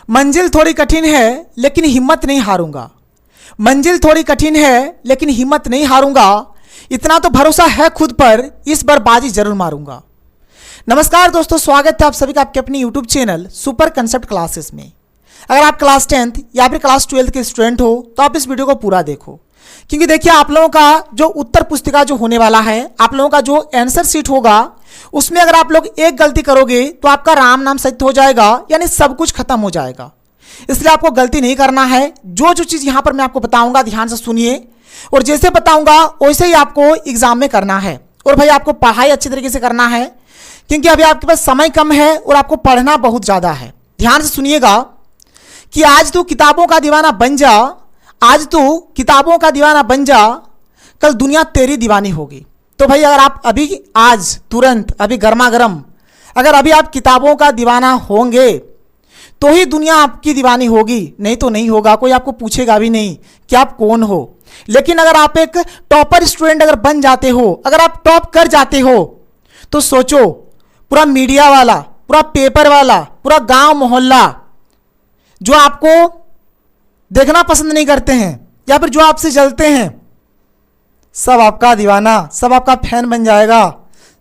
मंजिल थोड़ी कठिन है लेकिन हिम्मत नहीं हारूंगा। मंजिल थोड़ी कठिन है लेकिन हिम्मत नहीं हारूंगा। इतना तो भरोसा है खुद पर, इस बार बाजी जरूर मारूंगा। नमस्कार दोस्तों, स्वागत है आप सभी का आपके अपनी YouTube channel super concept classes में। अगर आप क्लास 10th या फिर क्लास 12th के स्टूडेंट हो तो आप इस वीडियो को पूरा देखो, क्योंकि देखिए आप लोगों का जो उत्तर पुस्तिका जो होने वाला है, आप लोगों का जो आंसर शीट होगा, उसमें अगर आप लोग एक गलती करोगे तो आपका राम नाम सत्य हो जाएगा, यानी सब कुछ खत्म हो जाएगा। इसलिए आपको गलती नहीं करना है। जो जो चीज़ यहाँ पर मैं आपको बताऊंगा ध्यान से सुनिए, और जैसे बताऊंगा वैसे ही आपको एग्जाम में करना है। और भाई आपको पढ़ाई अच्छी तरीके से करना है, क्योंकि अभी आपके पास समय कम है और आपको पढ़ना बहुत ज़्यादा है। ध्यान से सुनिएगा कि आज तू किताबों का दीवाना बन जा, आज तू किताबों का दीवाना बन जा, कल दुनिया तेरी दीवानी होगी। तो भाई अगर आप अभी आज तुरंत अभी गर्मा गर्म अगर अभी आप किताबों का दीवाना होंगे तो ही दुनिया आपकी दीवानी होगी, नहीं तो नहीं होगा। कोई आपको पूछेगा भी नहीं कि आप कौन हो। लेकिन अगर आप एक टॉपर स्टूडेंट अगर बन जाते हो, अगर आप टॉप कर जाते हो, तो सोचो पूरा मीडिया वाला, पूरा पेपर वाला, पूरा गांव मोहल्ला जो आपको देखना पसंद नहीं करते हैं या फिर जो आपसे जलते हैं, सब आपका दीवाना, सब आपका फैन बन जाएगा,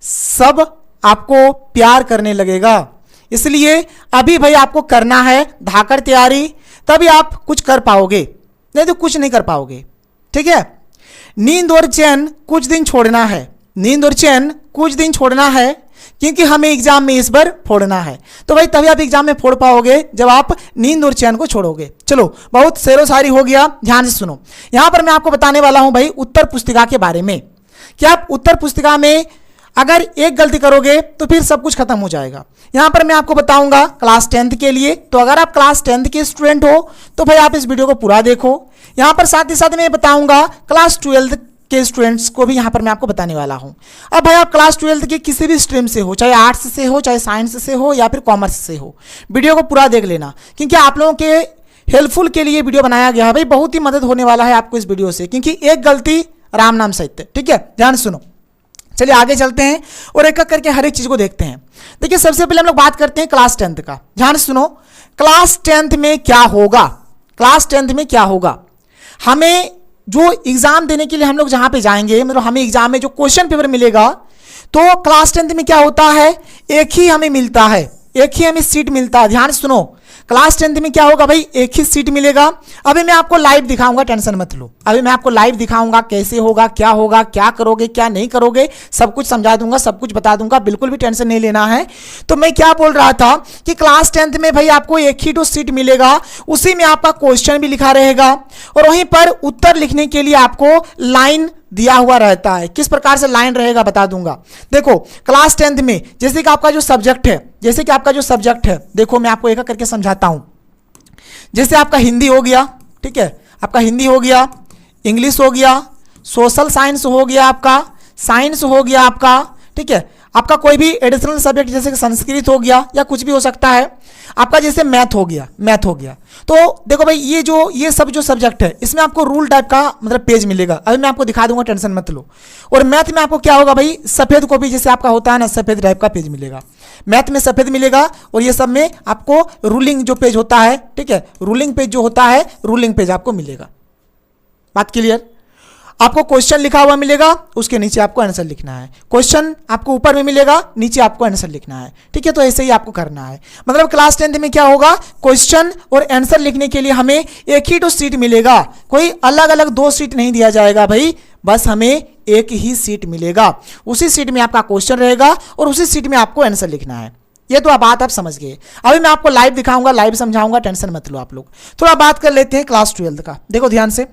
सब आपको प्यार करने लगेगा। इसलिए अभी भाई आपको करना है धाकर तैयारी, तभी आप कुछ कर पाओगे, नहीं तो कुछ नहीं कर पाओगे। ठीक है, नींद और चैन कुछ दिन छोड़ना है, नींद और चैन कुछ दिन छोड़ना है, क्योंकि हमें एग्जाम में इस बार फोड़ना है। तो भाई तभी आप एग्जाम में फोड़ पाओगे जब आप नींद और चैन को छोड़ोगे। चलो बहुत शेरो शायरी हो गया, ध्यान से सुनो। यहां पर मैं आपको बताने वाला हूं भाई उत्तर पुस्तिका के बारे में, कि आप उत्तर पुस्तिका में अगर एक गलती करोगे तो फिर सब कुछ खत्म हो जाएगा। यहां पर मैं आपको बताऊंगा क्लास 10th के लिए। तो अगर आप क्लास 10th के स्टूडेंट हो तो भाई आप इस वीडियो को पूरा देखो। यहां पर साथ ही साथ मैं बताऊंगा क्लास 12th के स्टूडेंट्स को भी यहां पर मैं आपको बताने वाला हूं। अब भाई आप क्लास 12th के किसी भी स्ट्रीम से हो, चाहे आर्ट्स से हो, चाहे साइंस से हो या फिर कॉमर्स से हो, वीडियो को पूरा देख लेना, क्योंकि आप लोगों के हेल्पफुल के लिए वीडियो बनाया गया है। भाई बहुत ही मदद होने वाला है आपको इस वीडियो से, क्योंकि एक गलती राम नाम सत्य। ठीक है, ध्यान सुनो। चलिए आगे चलते हैं और एक एक करके हर एक चीज को देखते हैं। देखिए सबसे पहले हम लोग बात करते हैं क्लास 10th का। ध्यान सुनो, क्लास 10th में क्या होगा, क्लास 10th में क्या होगा। हमें जो एग्जाम देने के लिए हम लोग जहां पे जाएंगे, मतलब हमें एग्जाम में जो क्वेश्चन पेपर मिलेगा, तो क्लास 10th में क्या होता है, एक ही हमें मिलता है, एक ही हमें सीट मिलता है। ध्यान सुनो, क्लास 10th में क्या होगा भाई, एक ही सीट मिलेगा। अभी मैं आपको लाइव दिखाऊंगा, टेंशन मत लो। अभी मैं आपको लाइव दिखाऊंगा कैसे होगा, क्या करोगे, क्या नहीं करोगे, सब कुछ समझा दूंगा, सब कुछ बता दूंगा, बिल्कुल भी टेंशन नहीं लेना है। तो मैं क्या बोल रहा था कि क्लास 10th में भाई आपको एक ही तो सीट मिलेगा, उसी में आपका क्वेश्चन भी लिखा रहेगा, और वहीं पर उत्तर लिखने के लिए आपको लाइन दिया हुआ रहता है। किस प्रकार से लाइन रहेगा बता दूंगा। देखो क्लास 10th में जैसे कि आपका जो सब्जेक्ट है, देखो मैं आपको एक एक करके समझाता हूं। जैसे आपका हिंदी हो गया, ठीक है, आपका हिंदी हो गया, इंग्लिश हो गया, सोशल साइंस हो गया, आपका साइंस हो गया आपका, ठीक है, आपका कोई भी एडिशनल सब्जेक्ट जैसे कि संस्कृत हो गया या कुछ भी हो सकता है, आपका जैसे मैथ हो गया। तो देखो भाई ये सब जो सब्जेक्ट है, इसमें आपको रूल टाइप का मतलब पेज मिलेगा। अभी मैं आपको दिखा दूंगा, टेंशन मत लो। और मैथ में आपको क्या होगा भाई, सफेद कॉपी जैसे आपका होता है ना, सफेद टाइप का पेज मिलेगा। मैथ में सफेद मिलेगा, और ये सब में आपको रूलिंग जो पेज होता है, ठीक है, रूलिंग पेज जो होता है, रूलिंग पेज आपको मिलेगा। बात क्लियर। आपको क्वेश्चन लिखा हुआ मिलेगा, उसके नीचे आपको आंसर लिखना है। क्वेश्चन आपको ऊपर में मिलेगा, नीचे आपको आंसर लिखना है। ठीक है, तो ऐसे ही आपको करना है। मतलब क्लास 10th में क्या होगा, क्वेश्चन और आंसर लिखने के लिए हमें एक ही तो सीट मिलेगा, कोई अलग अलग 2 सीट नहीं दिया जाएगा भाई, बस हमें एक ही सीट मिलेगा। उसी सीट में आपका क्वेश्चन रहेगा और उसी सीट में आपको आंसर लिखना है। ये तो बात आप समझ गए। अभी मैं आपको लाइव दिखाऊंगा, लाइव समझाऊंगा, टेंशन मत लो आप लोग। थोड़ा बात कर लेते हैं क्लास 12th का। देखो ध्यान से,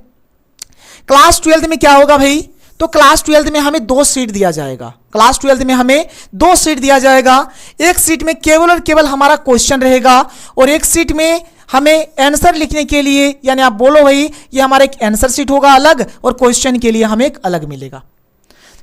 क्लास 12th में क्या होगा भाई, तो क्लास 12th में हमें 2 सीट दिया जाएगा। क्लास 12th में हमें 2 सीट दिया जाएगा। एक सीट में केवल और केवल हमारा क्वेश्चन रहेगा, और एक सीट में हमें आंसर लिखने के लिए, यानी आप बोलो भाई ये हमारा एक आंसर सीट होगा अलग, और क्वेश्चन के लिए हमें एक अलग मिलेगा।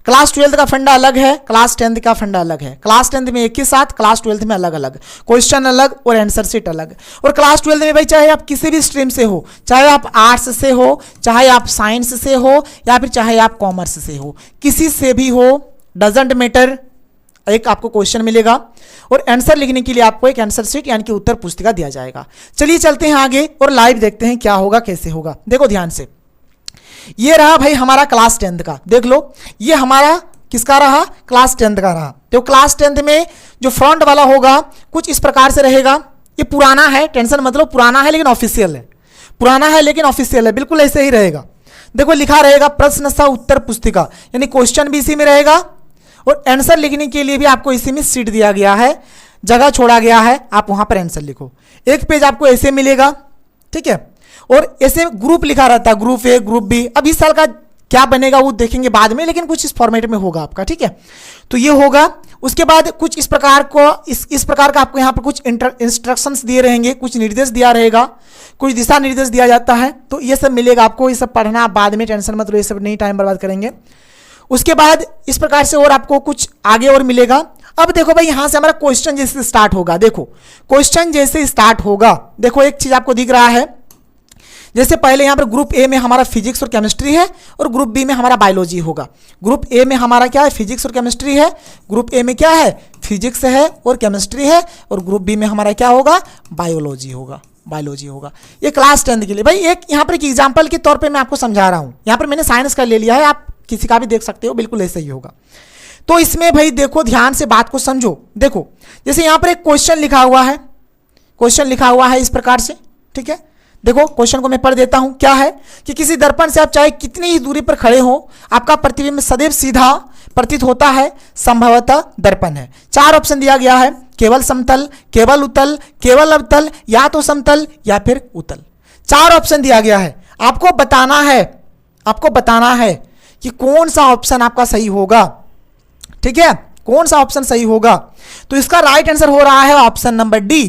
क्लास 12th का फंडा अलग है, क्लास 10th का फंडा अलग है। क्लास 10th में एक ही साथ, क्लास 12th में अलग अलग, क्वेश्चन अलग और आंसर शीट अलग। और क्लास 12th में भाई चाहे आप किसी भी स्ट्रीम से हो, चाहे आप आर्ट्स से हो, चाहे आप साइंस से हो, या फिर चाहे आप कॉमर्स से हो, किसी से भी हो, डजेंट मैटर। एक आपको क्वेश्चन मिलेगा और आंसर लिखने के लिए आपको एक आंसर शीट यानी कि उत्तर पुस्तिका दिया जाएगा। चलिए चलते हैं आगे और लाइव देखते हैं क्या होगा कैसे होगा। देखो ध्यान से, ये रहा भाई हमारा क्लास 10th का, देख लो ये हमारा किसका रहा, क्लास 10th का रहा। तो क्लास 10th में जो फ्रंट वाला होगा कुछ इस प्रकार से रहेगा। ये पुराना है, टेंशन मतलब पुराना है लेकिन ऑफिशियल है, पुराना है लेकिन ऑफिशियल है, बिल्कुल ऐसे ही रहेगा। देखो लिखा रहेगा प्रश्न सह उत्तर पुस्तिका, यानी क्वेश्चन भी इसी में रहेगा और आंसर लिखने के लिए भी आपको इसी में सीट दिया गया है, जगह छोड़ा गया है, आप वहां पर आंसर लिखो। एक पेज आपको ऐसे मिलेगा, ठीक है, और ऐसे ग्रुप लिखा रहता है, ग्रुप ए ग्रुप बी। अब इस साल का क्या बनेगा वो देखेंगे बाद में, लेकिन कुछ इस फॉर्मेट में होगा आपका, ठीक है। तो ये होगा, उसके बाद कुछ इस प्रकार को इस प्रकार का आपको यहाँ पर कुछ इंस्ट्रक्शंस दिए रहेंगे, कुछ निर्देश दिया रहेगा, कुछ दिशा निर्देश दिया जाता है। तो ये सब मिलेगा आपको, ये सब पढ़ना आप बाद में, टेंशन मत लो, ये सब नहीं टाइम बर्बाद करेंगे। उसके बाद इस प्रकार से और आपको कुछ आगे और मिलेगा। अब देखो भाई यहाँ से हमारा क्वेश्चन जैसे स्टार्ट होगा, देखो क्वेश्चन जैसे स्टार्ट होगा, देखो एक चीज आपको दिख रहा है, जैसे पहले यहाँ पर ग्रुप ए में हमारा फिजिक्स और केमिस्ट्री है और ग्रुप बी में हमारा बायोलॉजी होगा। ग्रुप ए में हमारा क्या है, फिजिक्स और केमिस्ट्री है, ग्रुप ए में क्या है, फिजिक्स है और केमिस्ट्री है, और ग्रुप बी में हमारा क्या होगा, बायोलॉजी होगा, बायोलॉजी होगा। ये क्लास 10th के लिए भाई एक यहाँ पर एक एग्जाम्पल के तौर पर मैं आपको समझा रहा हूँ। यहाँ पर मैंने साइंस का ले लिया है, आप किसी का भी देख सकते हो, बिल्कुल ऐसा ही होगा। तो इसमें भाई देखो ध्यान से बात को समझो। देखो जैसे यहाँ पर एक क्वेश्चन लिखा हुआ है, क्वेश्चन लिखा हुआ है इस प्रकार से, ठीक है। देखो क्वेश्चन को मैं पढ़ देता हूं, क्या है कि किसी दर्पण से आप चाहे कितनी ही दूरी पर खड़े हो, आपका प्रतिबिंब सदैव सीधा प्रतीत होता है, संभवतः दर्पण है। 4 ऑप्शन दिया गया है, केवल समतल, केवल उत्तल, केवल अवतल, या तो समतल या फिर उत्तल। 4 ऑप्शन दिया गया है, आपको बताना है कि कौन सा ऑप्शन आपका सही होगा, ठीक है, कौन सा ऑप्शन सही होगा। तो इसका राइट आंसर हो रहा है ऑप्शन नंबर डी।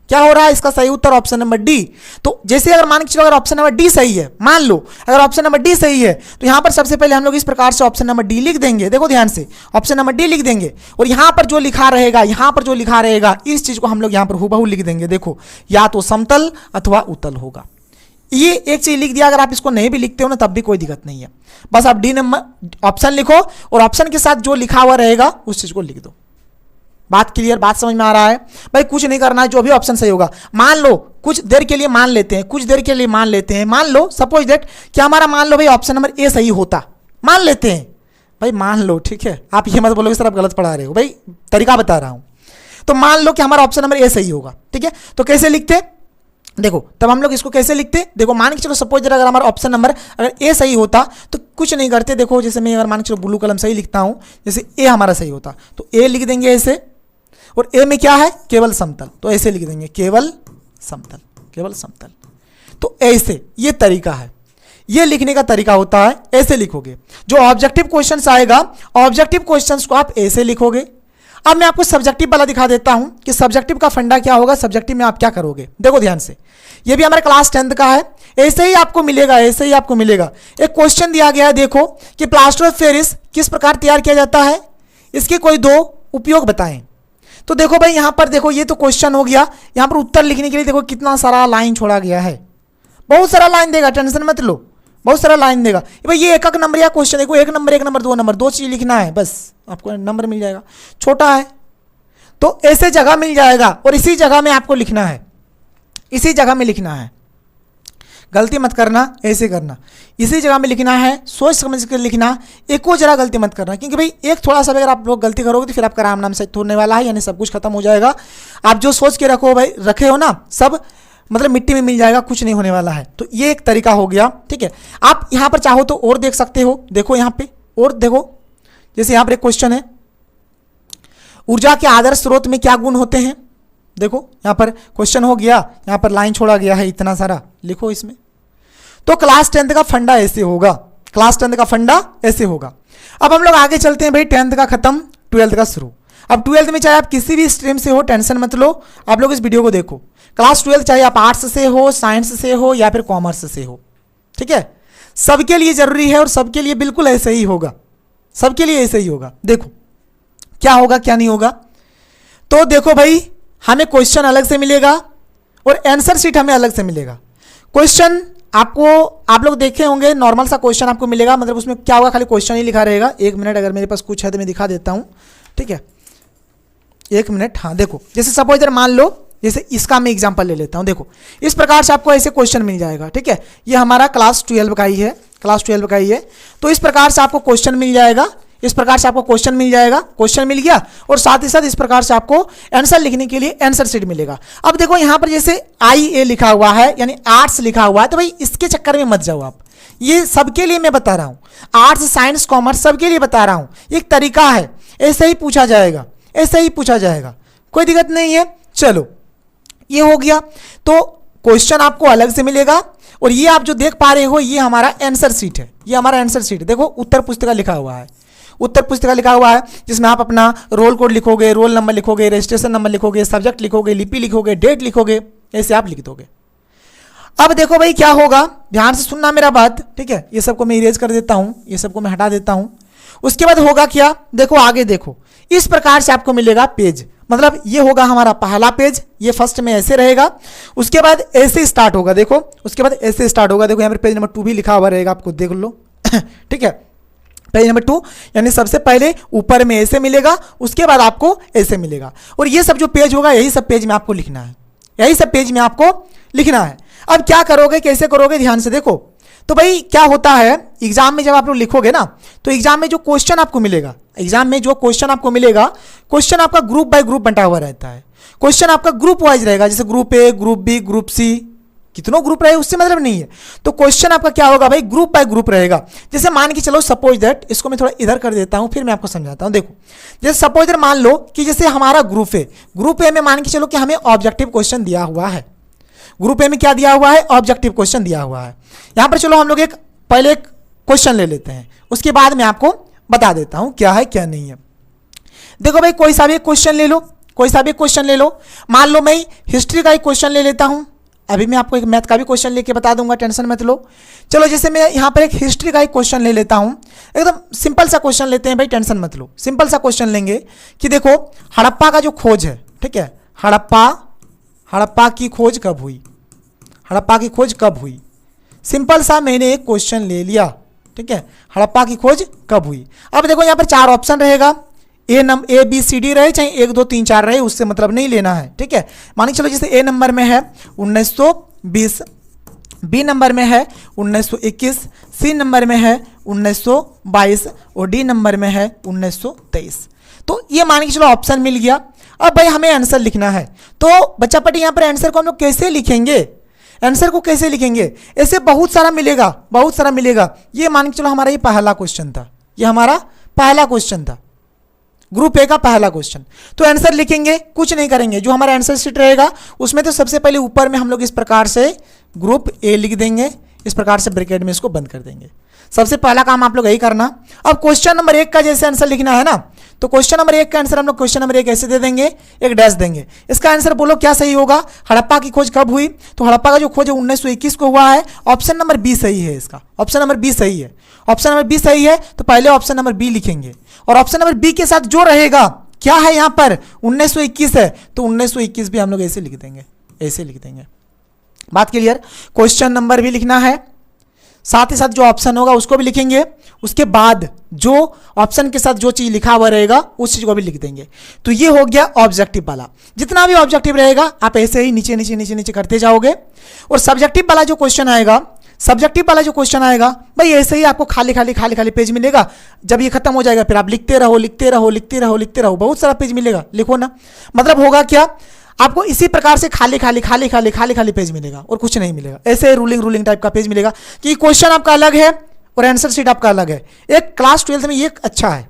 क्या हो रहा है इसका सही उत्तर, ऑप्शन नंबर डी। तो जैसे अगर मान के चलो अगर ऑप्शन नंबर डी सही है, मान लो अगर ऑप्शन नंबर डी सही है, तो यहां पर सबसे पहले हम लोग इस प्रकार से ऑप्शन नंबर डी लिख देंगे। देखो ध्यान से, ऑप्शन नंबर डी लिख देंगे और यहां पर जो लिखा रहेगा, यहां पर जो लिखा रहेगा इस चीज को हम लोग यहां पर हुबहू लिख देंगे। देखो या तो समतल अथवा उत्तल होगा, ये एक चीज लिख दिया। अगर आप इसको नहीं भी लिखते हो ना तब भी कोई दिक्कत नहीं है, बस आप डी नंबर ऑप्शन लिखो और ऑप्शन के साथ जो लिखा हुआ रहेगा उस चीज को लिख दो। बात क्लियर, बात समझ में आ रहा है भाई। कुछ नहीं करना है, जो भी ऑप्शन सही होगा। मान लो कुछ देर के लिए मान लेते हैं, कुछ देर के लिए मान लेते हैं, मान लो सपोज दैट कि हमारा मान लो भाई ऑप्शन नंबर ए सही होता, मान लेते हैं भाई, मान लो, ठीक है। आप ये मत बोलोगे सर आप गलत पढ़ा रहे हो, भाई तरीका बता रहा हूं। तो मान लो कि हमारा ऑप्शन नंबर ए सही होगा, ठीक है। तो कैसे लिखते, देखो तब हम लोग इसको कैसे लिखते, देखो मान के चलो सपोज दैट अगर हमारा ऑप्शन नंबर अगर ए सही होता तो कुछ नहीं करते। देखो जैसे मैं अगर मान के चलो ब्लू कलम सही लिखता हूं, जैसे ए हमारा सही होता तो ए लिख देंगे ऐसे, और ए में क्या है, केवल समतल, तो ऐसे लिख देंगे केवल समतल, केवल समतल। तो ऐसे ये तरीका है, ये लिखने का तरीका होता है, ऐसे लिखोगे। जो ऑब्जेक्टिव क्वेश्चंस आएगा, ऑब्जेक्टिव क्वेश्चंस को आप ऐसे लिखोगे। अब मैं आपको सब्जेक्टिव वाला दिखा देता हूं कि सब्जेक्टिव का फंडा क्या होगा, सब्जेक्टिव में आप क्या करोगे। देखो ध्यान से, ये भी हमारे क्लास 10th का है, ऐसे ही आपको मिलेगा, ऐसे ही आपको मिलेगा। एक क्वेश्चन दिया गया है, देखो कि प्लास्टर ऑफ पेरिस किस प्रकार तैयार किया जाता है, इसके कोई 2 उपयोग बताएं। तो देखो भाई यहां पर देखो, ये तो क्वेश्चन हो गया। यहां पर उत्तर लिखने के लिए देखो कितना सारा लाइन छोड़ा गया है, बहुत सारा लाइन देगा, टेंशन मत लो, बहुत सारा लाइन देगा भाई। ये एक नंबर या क्वेश्चन, देखो 1 नंबर 1 नंबर 2 नंबर, 2 चीज लिखना है बस, आपको नंबर मिल जाएगा। छोटा है तो ऐसे जगह मिल जाएगा और इसी जगह में आपको लिखना है, इसी जगह में लिखना है, गलती मत करना, ऐसे करना, इसी जगह में लिखना है, सोच समझ कर लिखना, एको जरा गलती मत करना। क्योंकि भाई एक थोड़ा सा अगर आप लोग गलती करोगे तो फिर आपका राम नाम से होने वाला है, यानी सब कुछ खत्म हो जाएगा। आप जो सोच के रखो भाई, रखे हो ना, सब मतलब मिट्टी में मिल जाएगा, कुछ नहीं होने वाला है। तो ये एक तरीका हो गया, ठीक है। आप यहाँ पर चाहो तो और देख सकते हो, देखो यहाँ पे और देखो, जैसे यहाँ पर एक क्वेश्चन है, ऊर्जा के आदर्श स्रोत में क्या गुण होते हैं। देखो यहाँ पर क्वेश्चन हो गया, यहाँ पर लाइन छोड़ा गया है, इतना सारा लिखो इसमें। तो क्लास 10th का फंडा ऐसे होगा, क्लास 10th का फंडा ऐसे होगा। अब हम लोग आगे चलते हैं भाई, 10th का खत्म, 12th का शुरू। अब 12th में चाहे आप किसी भी स्ट्रीम से हो, टेंशन मत लो, आप लोग इस वीडियो को देखो। क्लास 12 चाहे आप आर्ट्स से हो, साइंस से हो या फिर कॉमर्स से हो, ठीक है, सबके लिए जरूरी है और सबके लिए बिल्कुल ऐसे ही होगा, सबके लिए ऐसे ही होगा। देखो क्या होगा क्या नहीं होगा। तो देखो भाई, हमें क्वेश्चन अलग से मिलेगा और आंसर शीट हमें अलग से मिलेगा। क्वेश्चन आपको, आप लोग देखे होंगे, नॉर्मल सा क्वेश्चन आपको मिलेगा, मतलब उसमें क्या होगा, खाली क्वेश्चन ही लिखा रहेगा। 1 मिनट, अगर मेरे पास कुछ है तो मैं दिखा देता हूं, ठीक है। एक मिनट, हाँ देखो, जैसे सपोज इधर मान लो, जैसे इसका मैं एग्जांपल ले लेता हूँ। देखो इस प्रकार से आपको ऐसे क्वेश्चन मिल जाएगा, ठीक है। ये हमारा क्लास 12 का ही है, क्लास 12 का ही है। तो इस प्रकार से आपको क्वेश्चन मिल जाएगा, इस प्रकार से आपको क्वेश्चन मिल जाएगा, क्वेश्चन मिल गया, और साथ ही साथ इस प्रकार से आपको आंसर लिखने के लिए आंसर शीट मिलेगा। अब देखो यहाँ पर जैसे IA लिखा हुआ है, यानी आर्ट्स लिखा हुआ है, तो भाई इसके चक्कर में मत जाओ आप, ये सबके लिए मैं बता रहा हूँ, आर्ट्स साइंस कॉमर्स सबके लिए बता रहा हूँ। एक तरीका है, ऐसे ही पूछा जाएगा, ऐसे ही पूछा जाएगा, कोई दिक्कत नहीं है। चलो ये हो गया, तो क्वेश्चन आपको अलग से मिलेगा, और ये आप जो देख पा रहे हो ये हमारा आंसर शीट है, ये हमारा आंसर शीट। देखो उत्तर पुस्तिका लिखा हुआ है, उत्तर पुस्तिका लिखा हुआ है, जिसमें आप अपना रोल कोड लिखोगे, रोल नंबर लिखोगे, रजिस्ट्रेशन नंबर लिखोगे, सब्जेक्ट लिखोगे, लिपि लिखोगे, डेट लिखोगे, ऐसे आप लिख दोगे। अब देखो भाई क्या होगा, ध्यान से सुनना मेरा बात, ठीक है। ये सबको मैं इरेज कर देता हूँ, ये सबको मैं हटा देता हूँ। उसके बाद होगा क्या, देखो आगे देखो, इस प्रकार से आपको मिलेगा पेज, मतलब ये होगा हमारा पहला पेज, ये फर्स्ट में ऐसे रहेगा, उसके बाद ऐसे स्टार्ट होगा, देखो उसके बाद ऐसे स्टार्ट होगा। देखो यहाँ पर पेज नंबर 2 भी लिखा हुआ रहेगा, आपको देख लो ठीक है। पेज नंबर 2 यानी सबसे पहले ऊपर में ऐसे मिलेगा, उसके बाद आपको ऐसे मिलेगा, और ये सब जो पेज होगा यही सब पेज में आपको लिखना है, यही सब पेज में आपको लिखना है। अब क्या करोगे, कैसे करोगे, ध्यान से देखो। तो भाई क्या होता है, एग्जाम में जब आप लोग लिखोगे ना, तो एग्जाम में जो क्वेश्चन आपको मिलेगा, एग्जाम में जो क्वेश्चन आपको मिलेगा, क्वेश्चन आपका ग्रुप बाय ग्रुप बंटा हुआ रहता है। क्वेश्चन आपका ग्रुप वाइज रहेगा, जैसे group A, group B, group C, कितनों ग्रुप रहे उससे मतलब नहीं है। तो क्वेश्चन आपका क्या होगा भाई, ग्रुप बाय ग्रुप रहेगा। जैसे मान के चलो, सपोज दैट, इसको मैं थोड़ा इधर कर देता हूं, फिर मैं आपको समझाता हूं। देखो जैसे सपोज दैट मान लो कि जैसे हमारा ग्रुप है, ग्रुप A में मान के चलो कि हमें ऑब्जेक्टिव क्वेश्चन दिया हुआ है, ग्रुप A में क्या दिया हुआ है, ऑब्जेक्टिव क्वेश्चन दिया हुआ है। यहां पर चलो हम लोग पहले एक क्वेश्चन ले लेते हैं, उसके बाद मैं आपको बता देता हूं क्या है क्या नहीं है। देखो भाई कोई सा भी क्वेश्चन ले लो, कोई सा भी क्वेश्चन ले लो। मान लो मैं हिस्ट्री का एक क्वेश्चन ले लेता हूं, अभी मैं आपको एक मैथ का भी क्वेश्चन लेके बता दूंगा, टेंशन मत लो। चलो जैसे मैं यहाँ पर एक हिस्ट्री का एक क्वेश्चन ले लेता हूँ, एकदम सिंपल सा क्वेश्चन लेते हैं भाई, टेंशन मत लो। सिंपल सा क्वेश्चन लेंगे कि देखो हड़प्पा का जो खोज है, ठीक है, हड़प्पा की खोज कब हुई, हड़प्पा की खोज कब हुई। सिंपल सा मैंने एक क्वेश्चन ले लिया, ठीक है, हड़प्पा की खोज कब हुई। अब देखो यहाँ पर 4 ऑप्शन रहेगा, A B C D रहे चाहे 1 2 3 4 रहे, उससे मतलब नहीं लेना है, ठीक है। मान के चलो जैसे A नंबर में है 1920, B नंबर में है 1921, C नंबर में है 1922 और D नंबर में है 1923। तो ये मान के चलो ऑप्शन मिल गया। अब भाई हमें आंसर लिखना है, तो बच्चा पटी यहाँ पर आंसर को हम लोग कैसे लिखेंगे, आंसर को कैसे लिखेंगे, ऐसे बहुत सारा मिलेगा, बहुत सारा मिलेगा। ये मान के चलो हमारा ये पहला क्वेश्चन था, ये हमारा पहला क्वेश्चन था, ग्रुप A का पहला क्वेश्चन। तो आंसर लिखेंगे, कुछ नहीं करेंगे, जो हमारा आंसर शीट रहेगा उसमें तो सबसे पहले ऊपर में हम लोग इस प्रकार से ग्रुप A लिख देंगे, इस प्रकार से ब्रैकेट में इसको बंद कर देंगे। सबसे पहला काम आप लोग यही करना। अब क्वेश्चन नंबर 1 का जैसे आंसर लिखना है ना, तो क्वेश्चन नंबर 1 का आंसर हम लोग क्वेश्चन नंबर 1 ऐसे दे देंगे, एक डैश देंगे। इसका आंसर बोलो क्या सही होगा, हड़प्पा की खोज कब हुई। तो हड़प्पा का जो खोज है 1921 को हुआ है, ऑप्शन नंबर B सही है, इसका ऑप्शन नंबर B सही है, ऑप्शन नंबर B सही है। तो पहले ऑप्शन नंबर B लिखेंगे, और ऑप्शन नंबर B के साथ जो रहेगा क्या है यहाँ पर 1921 है, तो 1921 भी हम लोग ऐसे लिख देंगे, ऐसे लिख देंगे। बात क्लियर। क्वेश्चन नंबर भी लिखना है, साथ ही साथ जो ऑप्शन होगा उसको भी लिखेंगे, उसके बाद जो ऑप्शन के साथ जो चीज लिखा हुआ रहेगा उस चीज को भी लिख देंगे। तो ये हो गया ऑब्जेक्टिव वाला। जितना भी ऑब्जेक्टिव रहेगा आप ऐसे ही नीचे नीचे नीचे नीचे करते जाओगे, और सब्जेक्टिव वाला जो क्वेश्चन आएगा, सब्जेक्टिव वाला जो क्वेश्चन आएगा भाई ऐसे ही आपको खाली खाली खाली खाली पेज मिलेगा। जब ये खत्म हो जाएगा फिर आप लिखते रहो लिखते रहो लिखते रहो लिखते रहो, बहुत सारा पेज मिलेगा, लिखो ना। मतलब होगा क्या, आपको इसी प्रकार से खाली खाली खाली खाली खाली खाली पेज मिलेगा और कुछ नहीं मिलेगा। ऐसे रूलिंग टाइप का पेज मिलेगा कि क्वेश्चन आपका अलग है और आंसर शीट आपका अलग है। एक क्लास 12 में ये अच्छा है,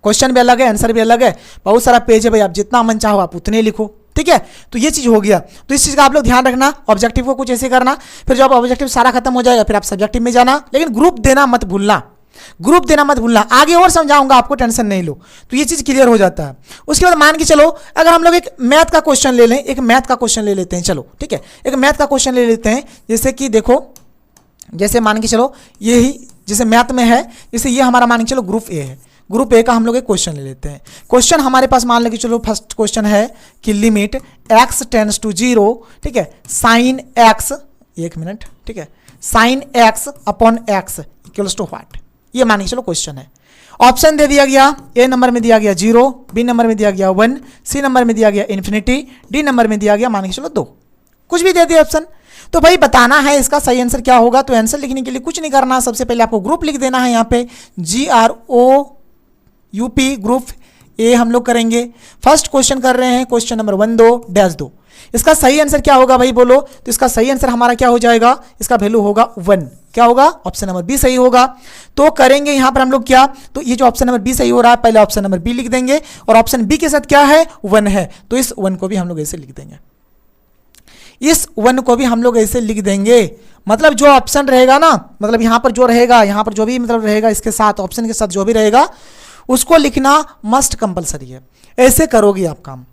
क्वेश्चन भी अलग है, आंसर भी अलग है, बहुत सारा पेज है भाई, आप जितना मन चाहो आप उतने लिखो, ठीक है। तो ये चीज हो गया। तो इस चीज का आप लोग ध्यान रखना, ऑब्जेक्टिव को कुछ ऐसे करना, फिर जब ऑब्जेक्टिव सारा खत्म हो जाएगा फिर आप सब्जेक्टिव में जाना, लेकिन ग्रुप देना मत भूलना, ग्रुप देना मत भूलना। आगे और समझाऊंगा आपको, टेंशन नहीं लो। तो ये चीज क्लियर हो जाता है। उसके बाद मान के चलो अगर हम लोग एक मैथ का क्वेश्चन ले लें, एक मैथ का क्वेश्चन ले लेते हैं, चलो ठीक है, एक मैथ का क्वेश्चन ले लेते हैं। जैसे कि देखो, जैसे मान के चलो यही जैसे मैथ में है, जैसे ये हमारा मान के चलो ग्रुप ए है, ग्रुप ए का हम लोग एक क्वेश्चन ले लेते हैं। क्वेश्चन हमारे पास मान लो चलो फर्स्ट क्वेश्चन है कि लिमिट x टेंड्स टू 0, ठीक है, साइन x, एक मिनट, ठीक है, sine x upon x equals to what, ये मान के चलो क्वेश्चन है। ऑप्शन दे दिया गया, ए नंबर में दिया गया 0, बी नंबर में दिया गया 1, सी नंबर में दिया गया इन्फिनिटी, डी नंबर में दिया गया मान के चलो 2, कुछ भी दे दिया ऑप्शन। तो भाई बताना है इसका सही आंसर क्या होगा। तो आंसर लिखने के लिए कुछ नहीं करना, सबसे पहले आपको ग्रुप लिख देना है यहाँ पे GROUP ग्रुप ए हम लोग करेंगे। फर्स्ट क्वेश्चन कर रहे हैं, क्वेश्चन नंबर 1 2 डैश 2। इसका सही आंसर क्या होगा भाई बोलो। तो इसका सही आंसर हमारा क्या हो जाएगा, इसका वैल्यू होगा 1। क्या होगा, ऑप्शन नंबर बी सही होगा। तो करेंगे यहां पर हम लोग क्या, तो ये जो ऑप्शन नंबर बी सही हो रहा है, पहले ऑप्शन नंबर बी लिख देंगे और ऑप्शन बी के साथ क्या है 1 है, तो इस 1 को भी हम लोग ऐसे लिख देंगे, इस 1 को भी हम लोग ऐसे लिख देंगे। मतलब जो ऑप्शन रहेगा ना, मतलब यहां पर जो रहेगा, यहां पर जो भी मतलब रहेगा इसके साथ, ऑप्शन के साथ जो भी रहेगा उसको लिखना मस्ट कंपलसरी है। ऐसे करोगे आप काम।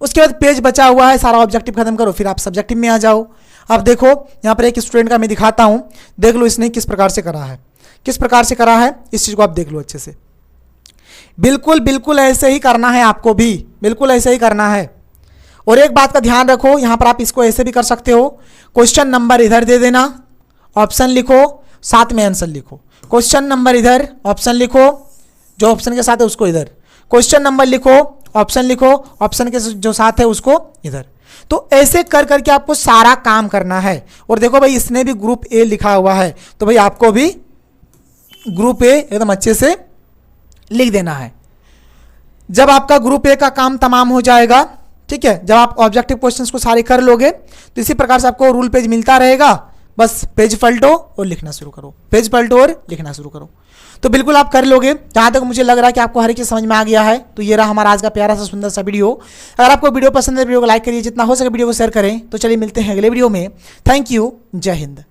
उसके बाद पेज बचा हुआ है, सारा ऑब्जेक्टिव खत्म करो, फिर आप सब्जेक्टिव में आ जाओ। अब देखो यहाँ पर एक स्टूडेंट का मैं दिखाता हूँ, देख लो इसने किस प्रकार से करा है, किस प्रकार से करा है, इस चीज़ को आप देख लो अच्छे से। बिल्कुल बिल्कुल ऐसे ही करना है आपको भी, बिल्कुल ऐसे ही करना है। और एक बात का ध्यान रखो, यहाँ पर आप इसको ऐसे भी कर सकते हो, क्वेश्चन नंबर इधर दे देना, ऑप्शन लिखो, साथ में आंसर लिखो। क्वेश्चन नंबर इधर, ऑप्शन लिखो, जो ऑप्शन के साथ है उसको इधर, क्वेश्चन नंबर लिखो, ऑप्शन लिखो, ऑप्शन के जो साथ है उसको इधर। तो ऐसे कर करके आपको सारा काम करना है। और देखो भाई इसने भी ग्रुप ए लिखा हुआ है, तो भाई आपको भी ग्रुप ए एकदम अच्छे से लिख देना है। जब आपका ग्रुप ए का काम तमाम हो जाएगा, ठीक है, जब आप ऑब्जेक्टिव क्वेश्चंस को सारे कर लोगे तो इसी प्रकार से आपको रूल पेज मिलता रहेगा। बस पेज पलटो और लिखना शुरू करो, पेज पलटो और लिखना शुरू करो, तो बिल्कुल आप कर लोगे। जहाँ तक मुझे लग रहा है कि आपको हर एक चीज़ समझ में आ गया है। तो ये रहा हमारा आज का प्यारा सा सुंदर सा वीडियो। अगर आपको वीडियो पसंद है, वीडियो को लाइक करिए, जितना हो सके वीडियो को शेयर करें। तो चलिए मिलते हैं अगले वीडियो में। थैंक यू, जय हिंद।